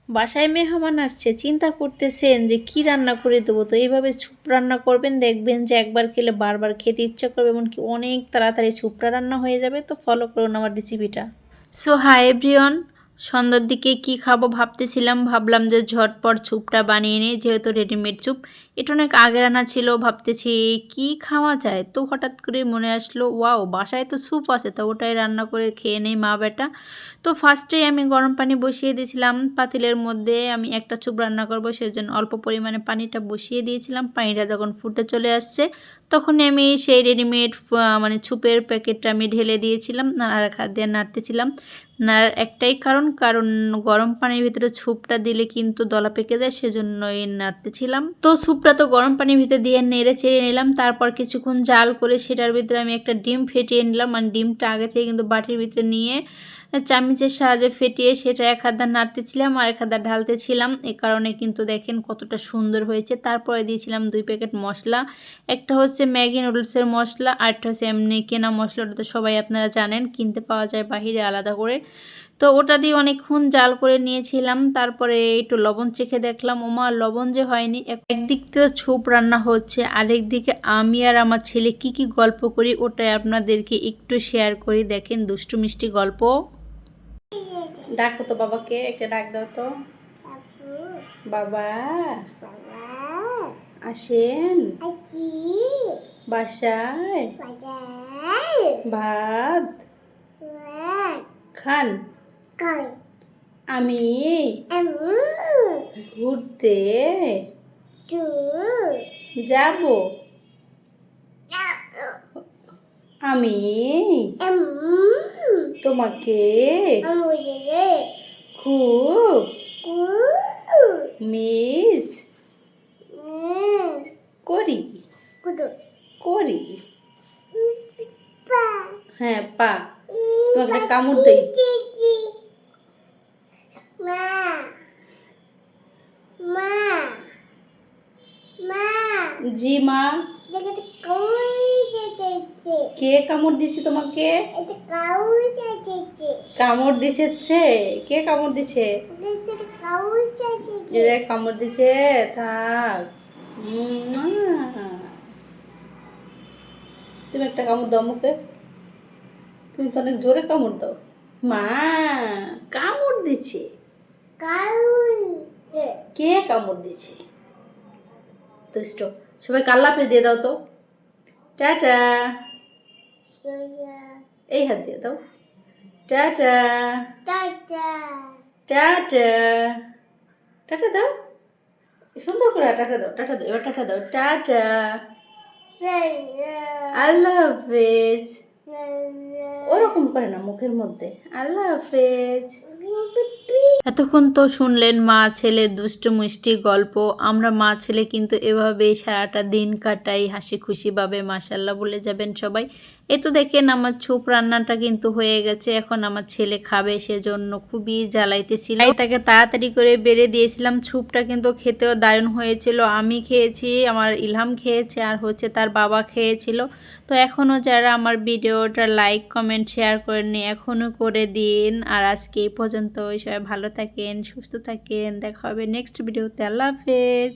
বাসায় মেহমান আসছে, চিন্তা করতেছেন যে কি রান্না করে দেবো। তো এইভাবে স্যুপ রান্না করবেন, দেখবেন যে একবার খেলে বারবার খেতে ইচ্ছা করবে, এমনকি অনেক তাড়াতাড়ি স্যুপটা রান্না হয়ে যাবে। তো ফলো করুন আমার রেসিপিটা। সো হাই এভরিওয়ান, সন্ধ্যার দিকে কি খাবো ভাবতেছিলাম, ভাবলাম যে ঝটপট স্যুপটা বানিয়ে নিই, যেহেতু রেডিমেড স্যুপ। এটা অনেক আগে রান্না ছিল, ভাবতেছি কি খাওয়া যায়। তো হঠাৎ করে মনে আসলো, ওয়াও বাসায় তো স্যুপ আছে, তো ওটাই রান্না করে খেয়ে নেই মা বেটা। তো ফার্স্টেই আমি গরম পানি বসিয়ে দিয়েছিলাম পাতিলের মধ্যে। আমি একটা স্যুপ রান্না করবো, সেজন্য অল্প পরিমাণে পানিটা বসিয়ে দিয়েছিলাম। পানিটা যখন ফুটে চলে আসছে, তখনই আমি সেই রেডিমেড মানে স্যুপের প্যাকেটটা আমি ঢেলে দিয়েছিলাম, আর এক হাত দিয়ে নাড়তেছিলাম। নাড়ার একটাই কারণ গরম পানির ভিতরে স্যুপটা দিলে কিন্তু দলা পেকে যায়, সেজন্যই নাড়তেছিলাম। তো স্যুপটা তো গরম পানির ভিতরে দিয়ে নেড়ে চেড়ে নিলাম। তারপর কিছুক্ষণ জাল করে সেটার ভিতরে আমি একটা ডিম ফেটিয়ে নিলাম। মানে ডিমটা আগে থেকে কিন্তু বাটির ভিতরে নিয়ে চামচের সাহায্যে ফেটিয়ে সেটা এক হাত দিয়ে নাড়তেছিলাম আর এক হাত দিয়ে ঢালতেছিলাম। এ কারণে কিন্তু দেখেন কতটা সুন্দর হয়েছে। তারপরে দিয়েছিলাম 2 প্যাকেট মশলা। একটা হচ্ছে ম্যাগি নুডলসের মশলা, আর একটা হচ্ছে এমনি কেনা মশলা। ওটা তো সবাই আপনারা জানেন, কিনতে পাওয়া যায় বাহিরে আলাদা করে। তো ওটা দিয়ে অনেকক্ষণ জাল করে নিয়েছিলাম। তারপরে একটু লবণ চেখে দেখলাম, ওমা লবণ যে হয়নি। একদিক থেকে স্যুপ রান্না হচ্ছে, আরেক দিকে আমি আর আমার ছেলে কি কি গল্প করি ওটাই আপনাদেরকে একটু শেয়ার করি। দেখেন দুষ্টু মিষ্টি গল্প। ডাকো তো বাবাকে, একটা ডাক দাও তো। বাবা আসেন বাসায়, ভাত খান। আমি ঘুরতে যাব। আমি তোমাকে খুব মিস করি করি। হ্যাঁ পা, তোমাকে একটা কামড় দেই। জি মা। কে কামড় দিচ্ছে তোমাকে? কামড় দিচ্ছে? কে কামড় দিচ্ছে? কামড় দিচ্ছে, থাক। তুমি একটা কামড় দাও মুখে। তুমি তো অনেক জোরে কামড় দাও। মা কামড় দিচ্ছে। কে কামড় দিচ্ছে? দুষ্ট। সবাইকে আল্লাহ হাফেজ দিয়ে দাও তো। টাটা। এই হাত দিয়ে দাও। টাটা টাটা টাটা দাও, সুন্দর করে টাটা দাও। টাটা দাও, এবার টাটা দাও। টাটা, আল্লাহ হাফেজ। ওরকম করে না মুখের মধ্যে। আল্লাহ হাফেজ। এতক্ষণ তো শুনলেন মা ছেলের দুষ্টু মিষ্টি গল্প। আমরা মা ছেলে কিন্তু এভাবেই সারাটা দিন কাটাই, হাসি খুশিভাবে। মাশাল্লাহ বলে যাবেন সবাই। এই তো দেখেন আমার স্যুপ রান্নাটা কিন্তু হয়ে গেছে। এখন আমার ছেলে খাবে, সেজন্য খুবই জ্বালাইতেছিল, তাকে তাড়াতাড়ি করে বেড়ে দিয়েছিলাম। স্যুপটা কিন্তু খেতেও দারুণ হয়েছিল। আমি খেয়েছি, আমার ইলহাম খেয়েছে, আর হচ্ছে তার বাবা খেয়েছিল। তো এখনও যারা আমার ভিডিওটা লাইক কমেন্ট শেয়ার করেননি, এখনও করে দিন। আর আজকে এই পর্যন্ত। সবাই ভালো থাকেন, সুস্থ থাকেন, দেখা হবে নেক্সট ভিডিওতে। আল্লাহ হাফেজ।